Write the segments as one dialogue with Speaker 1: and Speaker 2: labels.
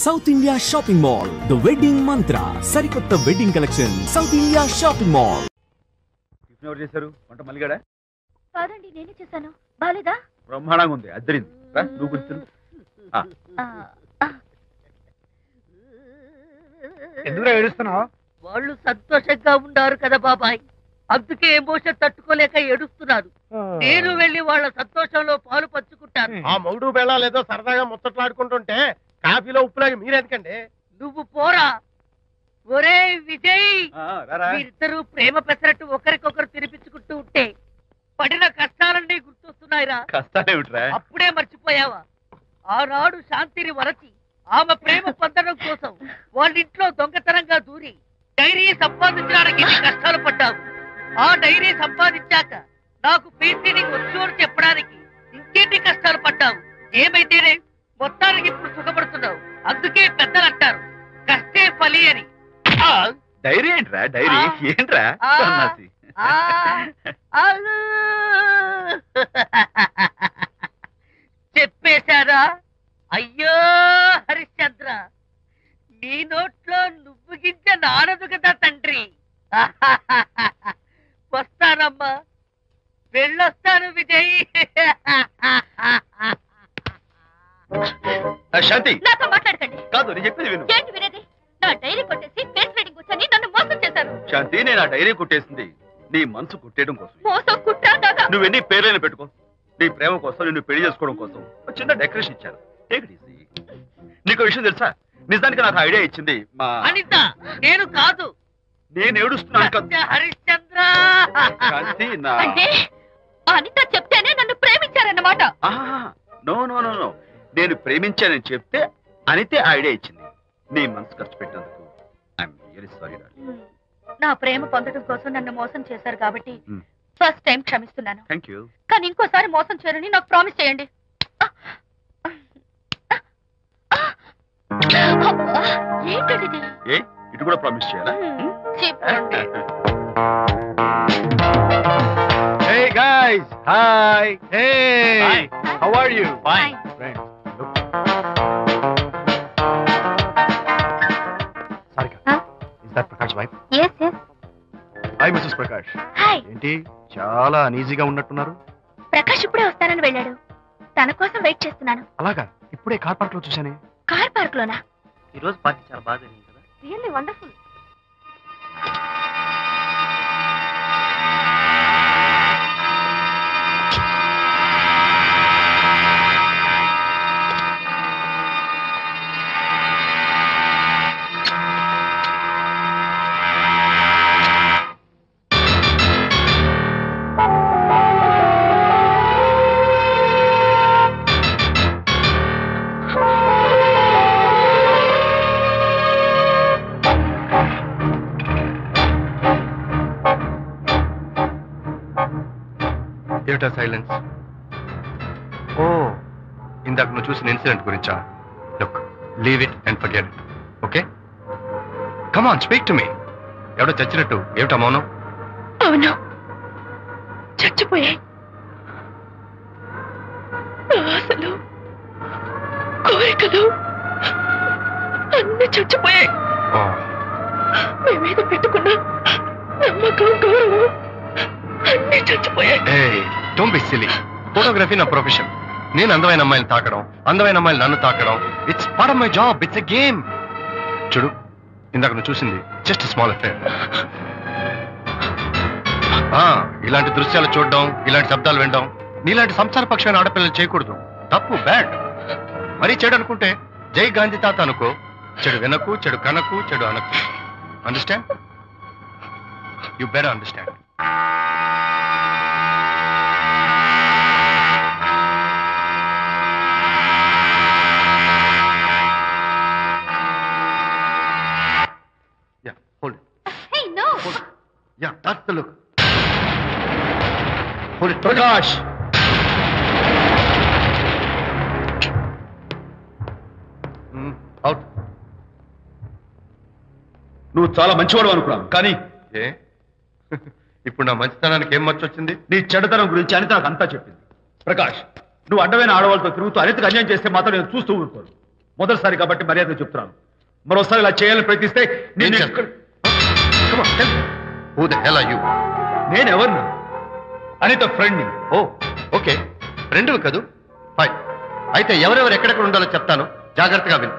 Speaker 1: South India shopping mall the wedding మంత్ర సరికొత్త wedding collection south India shopping mall.
Speaker 2: ఎవరు చేశారు వంట? మల్లిగాడా?
Speaker 3: కాదండి, నేనే చేశాను. బాలేదా?
Speaker 2: బ్రహ్మాండంగా ఉంది, అద్దరింది. నువ్వు గుర్తు
Speaker 4: ఎందుకు ఏడుస్తున్నావు?
Speaker 5: వాళ్ళు సంతోషంగా ఉన్నారు కదా బాబాయ్, అందుకే ఎమోషన్ తట్టుకోలేక ఏడుస్తున్నారు. నేను వెళ్ళి వాళ్ళ సంతోషంలో పాలు పంచుకుంటాను.
Speaker 4: ఆ మౌడు బెళ్ళాలేదో సరదాగా ముచ్చట్లాడుకుంటుంటే కాఫీలో ఉప్పులాగా మీరెందుకండి?
Speaker 5: నువ్వు పోరా. ఒరే విజయ్, మీరిద్దరూ ప్రేమ పెసరట్టు ఒకరికొకరు తినిపించుకుంటూ ఉంటే పడిన కష్టాలన్నీ గుర్తొస్తున్నాయిరా.
Speaker 2: కష్టాలేమిట్రా?
Speaker 5: అప్పుడే మర్చిపోయావా? ఆనాడు శాంతిని వరచి ఆమె ప్రేమ పొందడం కోసం వాళ్ళింట్లో దొంగతనంగా దూరి డైరీ సంపాదించడానికి ఎన్ని కష్టాలు పడ్డావు. ఆ డైరీ సంపాదించాక నాకు పీసీడీకి వచ్చు అని చెప్పడానికి ఇంకెన్ని కష్టాలు పడ్డావు. ఏమైతేనే మొత్తానికి ఇప్పుడు సుఖపడుతున్నావు. అందుకే పెద్దలు అంటారు కష్టే ఫలి అని.
Speaker 2: డైరీ ఏంట్రా? డైరీ ఏంట్రా?
Speaker 5: చెప్పేశారా? అయ్యో హరిశ్చంద్ర, నీ నోట్లో నువ్వు గింజ నానదు కదా తండ్రి. వస్తానమ్మా, వెళ్ళొస్తాను విజయ్.
Speaker 2: శాంతి,
Speaker 3: నాతో మాట్లాడకండి.
Speaker 2: కాదు నేను చెప్పేది విను.
Speaker 3: ఏంటి వినేది? నా డైరీ కొట్టేసి ఫేస్ రీడింగ్ కూర్చొని నన్ను మోసం చేశారు.
Speaker 2: శాంతి, నేను ఆ డైరీ కొట్టేసింది నీ మనసు కొట్టేయడం కోసం.
Speaker 3: మోసం కుట్రా దాగా.
Speaker 2: నువ్వెన్ని పేర్లైనా పెట్టుకో, నీ ప్రేమ కోసం, నిన్ను పెళ్లి చేసుకోవడం కోసం ఒక చిన్న డెకరేషన్ ఇచ్చాను. Take it easy. నీకు విషయం తెలుసా? నిజానికి నాకు ఐడియా ఇచ్చింది మా
Speaker 5: అనిత. నేను కాదు.
Speaker 2: నేను ఏడుస్తున్నాను కదా
Speaker 5: హరిశ్చంద్ర.
Speaker 2: శాంతి, నా
Speaker 3: అంటే అనిత చెప్తేనే నన్ను ప్రేమించారన్నమాట.
Speaker 2: నో నో నో నో, నేను ప్రేమించానని చెప్తే అనితే ఐడియా ఇచ్చింది. నీ మనసు ఖర్చు పెట్టినందుకు ఐఎమ్ రియల్లీ సారీ డార్లింగ్.
Speaker 3: నా ప్రేమ పొందడం కోసం నన్ను మోసం చేశారు కాబట్టి ఫస్ట్ టైం క్షమిస్తున్నాను.
Speaker 2: Thank you.
Speaker 3: కానీ ఇంకోసారి మోసం చేయరని నాకు ప్రామిస్ చేయండి. ఏంటది?
Speaker 2: ఏ ఇటు కూడా ప్రామిస్ చేయాలా?
Speaker 3: చెప్పండి.
Speaker 4: Hey guys, hi. Hey,
Speaker 2: Hi.
Speaker 4: how are you?
Speaker 3: Fine.
Speaker 4: Friends, look. Sarika,
Speaker 3: Huh?
Speaker 4: is that Prakash wife?
Speaker 3: Yes, yes.
Speaker 4: Hi, Mrs. Prakash.
Speaker 3: Hi.
Speaker 4: ఏంటి చాలా అనీజీగా ఉన్నట్టున్నారు?
Speaker 3: ప్రకాష్ ఇప్పుడే వస్తానని వెళ్ళాడు. తన కోసం వెయిట్ చేస్తున్నాను.
Speaker 4: అలాగా? ఇప్పుడే కార్ పార్క్ లో చూసానే.
Speaker 3: కార్ పార్క్ లోనా?
Speaker 5: ఈ రోజు పార్టీ చాలా బాగా జరిగింది కదా.
Speaker 3: Really wonderful.
Speaker 4: ఏమిటా సైలెన్స్? ఓ, ఇందాక నువ్వు చూసిన ఇన్సిడెంట్ గురించా? Look, leave it and forget it. Okay, come on, speak to me. ఎవడో చచ్చినట్టు ఏమిటా మౌనం?
Speaker 3: అవును, చచ్చిపోయాయి. ఆశలు, కోరికలు అన్ని చచ్చిపోయాయి. మీ మీద పెట్టుకున్న నమ్మకం, గౌరవం అన్ని చచ్చిపోయాయి.
Speaker 4: Don't be silly. ఫోటోగ్రఫీ నా ప్రొఫెషన్. నేను అందమైన అమ్మాయిని తాకడం, అందమైన అమ్మాయిలు నన్ను తాకడం, it's part of my job. It's a game. చూడు, ఇందాక నువ్వు చూసింది జస్ట్ స్మాల్ అఫేర్. ఇలాంటి దృశ్యాలు చూడడం, ఇలాంటి శబ్దాలు వినడం నీలాంటి సంసారపక్షమైన ఆడపిల్లలు చేయకూడదు. తప్పు, బ్యాడ్. మరీ చెడు అనుకుంటే జై గాంధీ తాత అనుకో. చెడు వినకు, చెడు కనకు, చెడు అనకు. Understand? You better understand. Hold it.
Speaker 3: Hey, no.
Speaker 4: Hold it. Yeah, that's the look. Hold it, Prakash. Out.
Speaker 2: నువ్వు చాలా మంచివాడు అనుకున్నాను, కానీ
Speaker 4: ఏ ఇప్పుడు నా మంచితనానికి ఏం మర్చొచ్చింది?
Speaker 2: నీ చెడుతనం గురించి అనిత నాకు అంతా చెప్పింది. ప్రకాష్, నువ్వు అడ్డమైన ఆడవాళ్ళతో తిరుగుతూ అనితకు అన్యాయం చేస్తే మాత్రం నేను చూస్తూ ఊరుకోను. మొదటిసారి కాబట్టి మర్యాద చెప్తున్నాను. మరోసారి ఇలా చేయాలని ప్రయత్నిస్తే నేనెవరిని? అనిత ఫ్రెండ్ని.
Speaker 4: ఓ ఓకే, ఫ్రెండ్ కదూ. ఫైన్. అయితే ఎవరెవరు ఎక్కడెక్కడ ఉండాలో చెప్తాను, జాగ్రత్తగా విను.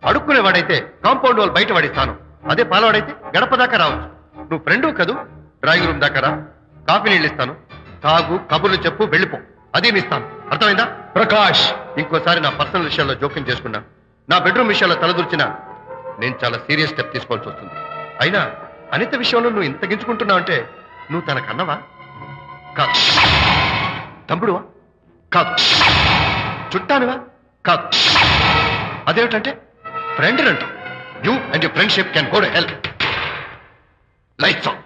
Speaker 4: అడుక్కునేవాడైతే కాంపౌండ్ వాళ్ళు బయట పడిస్తాను. అదే పాలవాడైతే గడప దాకా రావచ్చు. నువ్వు ఫ్రెండు కదూ, డ్రాయింగ్ రూమ్ దాకా రా. కాఫీ నీళ్ళు ఇస్తాను, తాగు, కబుర్లు చెప్పు, వెళ్ళిపో. అదేమి ఇస్తాను. అర్థమైందా?
Speaker 2: ప్రకాష్,
Speaker 4: ఇంకోసారి నా పర్సనల్ విషయాల్లో జోక్యం చేసుకున్నా, నా బెడ్రూమ్ విషయాల్లో తలదూర్చినా నేను చాలా సీరియస్ స్టెప్ తీసుకోవాల్సి వస్తుంది. అయినా అనిత విషయంలో నువ్వు ఇంత గించుకుంటున్నావు అంటే నువ్వు తనకన్నవా? కాదు. తమ్ముడువా? కాదు. చుట్టానువా? కాదు. అదేమిటంటే ఫ్రెండ్ అంటూ. You and your friendship can go to hell. Lights on.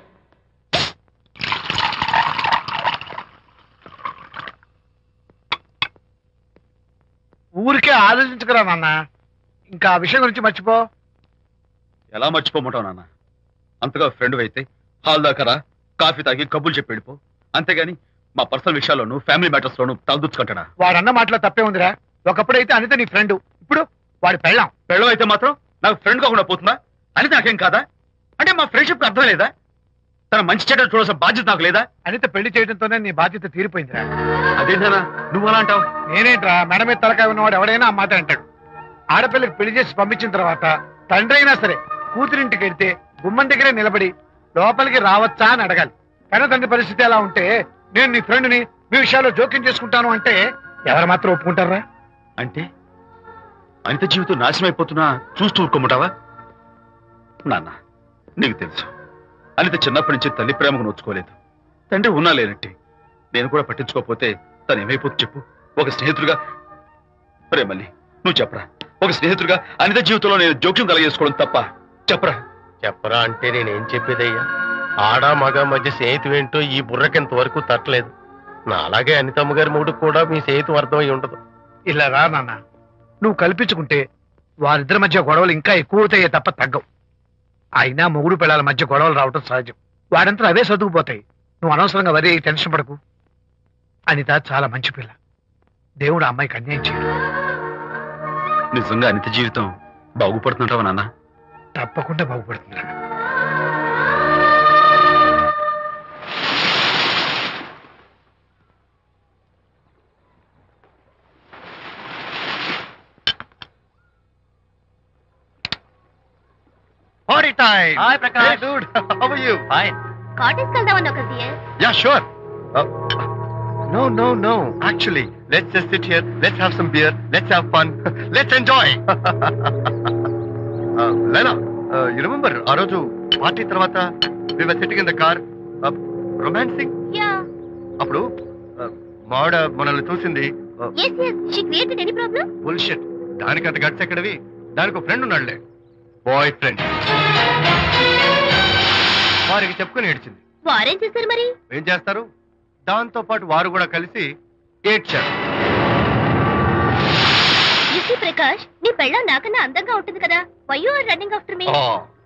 Speaker 6: ఊరికే ఆలోచించకరా నాన్న, ఇంకా ఆ విషయం గురించి మర్చిపో.
Speaker 2: ఎలా మర్చిపోమంటావు నాన్న? అంతగా ఫ్రెండ్ అయితే హాల్ దాకా రా, కాఫీ తాగి కబుర్లు చెప్పి వెళ్ళిపో. అంతేగాని మా పర్సనల్ విషయాల్లోనూ ఫ్యామిలీ మ్యాటర్స్ లోనూ తలదూర్చుకుంటాడా?
Speaker 6: వాడన్న మాటలో తప్పే ఉందిరా. ఒకప్పుడైతే అనిత నీ ఫ్రెండ్, ఇప్పుడు వాడి పెళ్ళాం.
Speaker 2: పెళ్ళం అయితే మాత్రం నాకు ఫ్రెండ్ కాకుండా పోతుందా? అనిత నాకేం కాదా? అంటే మా ఫ్రెండ్షిప్ అర్థం లేదా? తన మంచి చెడ్డ చూడాల్సిన బాధ్యత నాకు లేదా?
Speaker 6: అనిత పెళ్లి చేయడంతోనే నీ బాధ్యత తీరిపోయిందిరా.
Speaker 2: అదేంటనా నువ్వు అలా అంటావు?
Speaker 6: నేనేంట్రా, మెడ మీద తలకాయ ఉన్నవాడు ఎవడైనా ఆ మాట అంటాడు. ఆడపిల్లకి పెళ్లి చేసి పంపించిన తర్వాత తండ్రి అయినా సరే కూతురింటికి వెళ్తే గుమ్మం దగ్గరే నిలబడి లోపలికి రావచ్చా అని అడగాలి. కానీ తండ్రి పరిస్థితి ఎలా ఉంటే నేను నీ ఫ్రెండ్ని మీ విషయాల్లో జోక్యం చేసుకుంటాను అంటే ఎవరు మాత్రం ఒప్పుకుంటారా?
Speaker 2: అంటే అనిత జీవితం నాశనం అయిపోతున్నా చూస్తూ ఊరుకోమంటావా? నాన్న, నీకు తెలుసు అనిత చిన్నప్పటి నుంచి తల్లి ప్రేమకు నోచుకోలేదు. తండ్రి ఉన్నా లేనట్టే. నేను కూడా పట్టించుకోకపోతే తను ఏమైపోతుంది చెప్పు? ఒక స్నేహితుడిగా ప్రేమల్ని నువ్వు చెప్పరా? ఒక స్నేహితుడిగా అనిత జీవితంలో నేను జోక్యం కలగజేసుకోవడం తప్ప? చెప్పరా?
Speaker 4: చెప్పరా అంటే నేనేం చెప్పేదయ్యా? ఆడా మగ మధ్య స్నేహితు ఏంటో ఈ బుర్రకింత వరకు తట్టలేదు. నా అలాగే అనితమ్మ గారి మూడు కూడా మీ స్నేహితు అర్థమై ఉండదు.
Speaker 6: ఇలా రా నాన్న, నువ్వు కల్పించుకుంటే వారిద్దరి మధ్య గొడవలు ఇంకా ఎక్కువ అవుతాయే తప్ప తగ్గవు. అయినా మొగుడు పిల్లల మధ్య గొడవలు రావటం సహజం. వాడంతా అవే సర్దుకుపోతాయి. నువ్వు అనవసరంగా వరి టెన్షన్ పడకు. అనిత చాలా మంచి పిల్ల. దేవుడు అమ్మాయికి అన్యాయం చేయడు.
Speaker 2: నిజంగా అనిత జీవితం బాగుపడుతుంటావా నాన్న?
Speaker 6: తప్పకుండా బాగుపడుతుందిరా.
Speaker 4: Party time!
Speaker 5: Hi, Prakash.
Speaker 4: Hey, dude. How are you?
Speaker 5: Fine.
Speaker 3: Cottage వెళ్దామని ఒక సియర్.
Speaker 4: Yeah, sure. No. Actually, let's just sit here. Let's have some beer. Let's have fun. Let's enjoy. Lena, you remember ఆ రోజు party తర్వాత we were sitting in the car, romancing?
Speaker 3: Yeah.
Speaker 4: అప్పుడు మావిడ మనల్ని చూసింది.
Speaker 3: Yes. She created any problem?
Speaker 4: Bullshit. దానికి అంత guts ఎక్కడవి? దానికి ఒక ఫ్రెండ్ ఉన్నాడులే, బాయ్ ఫ్రెండ్. వారికి చెప్పుకొని ఏడ్చింది.
Speaker 3: వారేం చేశారు మరి?
Speaker 4: ఏం చేస్తారు? దాంతో పాటు వారు కూడా కలిసి ఏడ్చారు.
Speaker 3: యూసీ ప్రకాష్, నీ పెళ్ళాం నాకన్నా అందంగా ఉంటుంది కదా. Why you are running after me?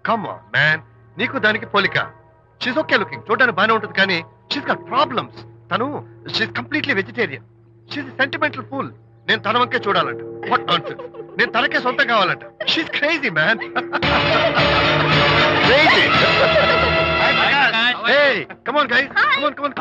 Speaker 4: Come on man, నీకు దానికి పోలిక. షీస్ ఓకే లుకింగ్, చూడడానికి బాగానే ఉంటుంది, కానీ షీస్ గాట్ ప్రాబ్లమ్స్. తను she's completely vegetarian. She's sentimental pool. నేను తన వంకే చూడాలంట. What nonsense. నేను తనకే సొంతం కావాలంట. She's crazy man. Crazy. Hey, come on guys. Come on.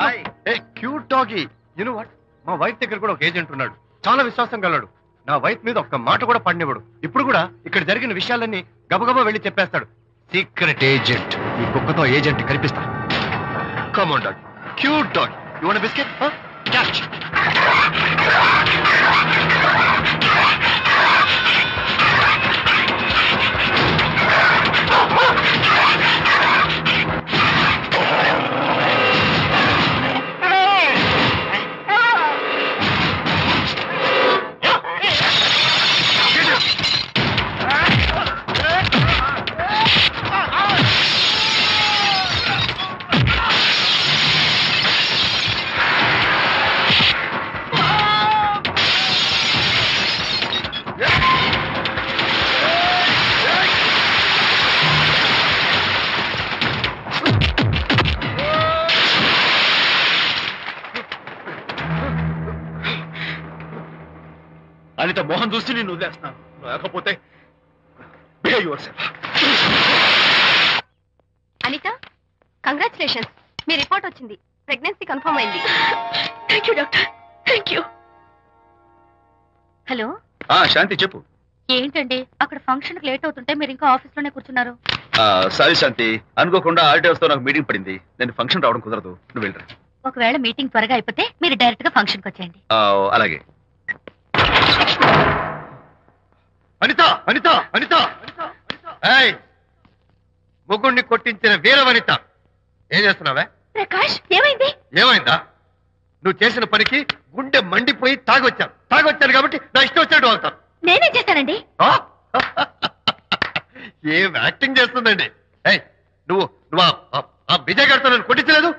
Speaker 4: Hey, cute doggy. You know what? మా వైఫ్ దగ్గర కూడా ఒక ఏజెంట్ ఉన్నాడు. చాలా విశ్వాసం గలడు. నా వైఫ్ మీద ఒక్క మాట కూడా పడినివ్వడు. ఇప్పుడు కూడా ఇక్కడ జరిగిన విషయాలన్నీ గబగబా వెళ్ళి చెప్పేస్తాడు. Secret agent. ఈ కుక్కతో ఏజెంట్ కనిపిస్తా. Come on dog. Cute dog. You want a biscuit? Huh? Catch.
Speaker 2: Anitha Mohan చూసి నేను వదిలేస్తున్నాను, లేకపోతే behave yourself.
Speaker 3: Anitha, congratulations, మీ రిపోర్ట్ వచ్చింది, ప్రెగ్నెన్సీ కన్ఫర్మ్ అయింది. Thank you doctor, thank you. Hello
Speaker 2: Shanti చెప్పు.
Speaker 3: ఏంటండి అక్కడ ఫంక్షన్ లేట్ అవుతుంటే మీరు ఇంకా ఆఫీస్ లోనే కూర్చున్నారు?
Speaker 2: సారీ శాంతి, అనుకోకుండా ఆర్టీఎస్ తో నాకు మీటింగ్ పడింది, నేను ఫంక్షన్ రావడం కుదరదు, నువ్వు వెళ్ళరా.
Speaker 3: ఒకవేళ మీటింగ్ త్వరగా అయిపోతే మీరు డైరెక్ట్ గా ఫంక్షన్ కి వచ్చేయండి.
Speaker 2: అలాగే.
Speaker 4: అనిత అనిత అనిత, ముగ్గుడిని కొట్టించిన వీర వనిత, ఏం చేస్తున్నావే?
Speaker 3: ప్రకాష్, ఏమైంది?
Speaker 4: ఏమైందా? నువ్వు చేసిన పనికి గుండె మండిపోయి తాగొచ్చాను కాబట్టి నా ఇష్టం వచ్చినట్టు అవుతాను.
Speaker 3: నేనేం చేశానండి?
Speaker 4: ఏం యాక్టింగ్ చేస్తుందండి. నువ్వు నువ్వు ఆ విజయ్ గారితో నన్ను కొట్టించలేదు.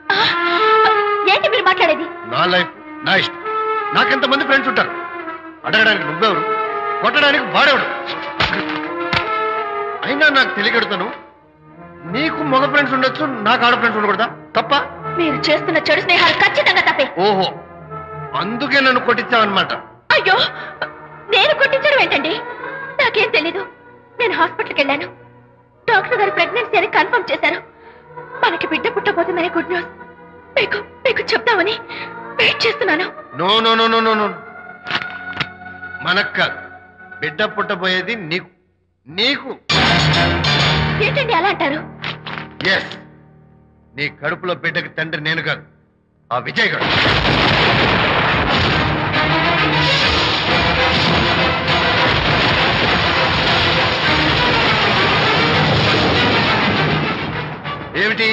Speaker 3: ఏంటి మీరు మాట్లాడేది?
Speaker 4: నా లైఫ్ నా ఇష్టం, నాకెంతమంది ఫ్రెండ్స్ ఉంటారు, అడగడానికి నువ్వెవరు, కొట్టడానికి వాడేవాడు. అయినా నాకు తెలియగడుతాను, నీకు మగ ఫ్రెండ్స్ ఉండొచ్చు, నాకు ఆడ ఫ్రెండ్స్ ఉండకూడదా? తప్ప?
Speaker 3: మీరు చేస్తున్న చెడు స్నేహాలు ఖచ్చితంగా తప్పే.
Speaker 4: ఓహో, అందుకే నన్ను కొట్టించావన్నమాట.
Speaker 3: అయ్యో, నేను కొట్టించడం ఏంటండి? నాకేం తెలీదు. నేను హాస్పిటల్కి వెళ్ళాను, డాక్టర్ గారు ప్రెగ్నెన్సీ అని కన్ఫర్మ్ చేశారు. మనకి బిడ్డ పుట్టబోతుందనే గుడ్ న్యూస్ మీకు చెప్తామని వెయిట్ చేస్తున్నాను.
Speaker 4: No no no no no no, మనక్క బిడ్డ పుట్టబోయేది నీకు. నీకు
Speaker 3: ఏంటండి అలా అంటారు?
Speaker 4: ఎస్, నీ కడుపులో బిడ్డకి తండ్రి నేను కాదు, ఆ విజయ్ గారు. ఏమిటి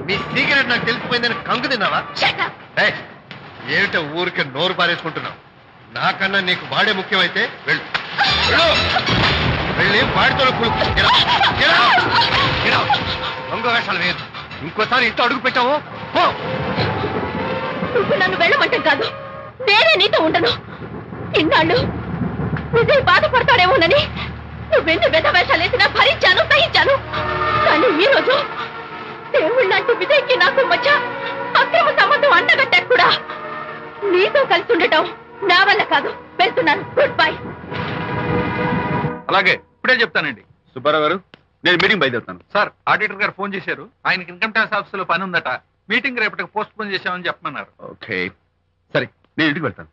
Speaker 4: మీ సీక్రెట్ నాకు తెలిసిపోయిందని కంగు తిన్నావా? ఏమిటో ఊరికే నోరు పారేసుకుంటున్నావు? నాకన్నా నీకు వాడే ముఖ్యమైతే వెళ్ళు, వెళ్ళి వాడితో దొంగ వేషాలు వేయదు. ఇంకోసారి ఇంట్లో అడుగు పెట్టావో
Speaker 3: నువ్వు నన్ను వెళ్ళమంటే కాదు, నేనే నీతో ఉండను. ఇన్నాళ్ళు విజయ్ బాధపడతాడేమోనని నువ్వెన్ని వేషాలు వేసినా భరించాను, సహించాను. కానీ ఈ రోజు దేవుళ్ళంటూ విజయ్కి నాకు మధ్య అక్రమ సంబంధం అంటగట్టాక కూడా నీతో కలిసి ఉండటం నా వల్ల కాదు. వెళ్తున్నాను, గుడ్ బై.
Speaker 2: అలాగే, ఇప్పుడే చెప్తానండి. సుబ్బారావు గారు, నేను మీటింగ్ బయలుదేరుతాను.
Speaker 7: సార్, ఆడిటర్ గారు ఫోన్ చేశారు, ఆయనకి ఇన్కమ్ ట్యాక్స్ ఆఫీస్ లో పని ఉందట, మీటింగ్ రేపటికి పోస్ట్ పోన్ చేశామని చెప్పమన్నారు.
Speaker 2: ఓకే, సరే, నేను ఇంటికి వెళ్తాను.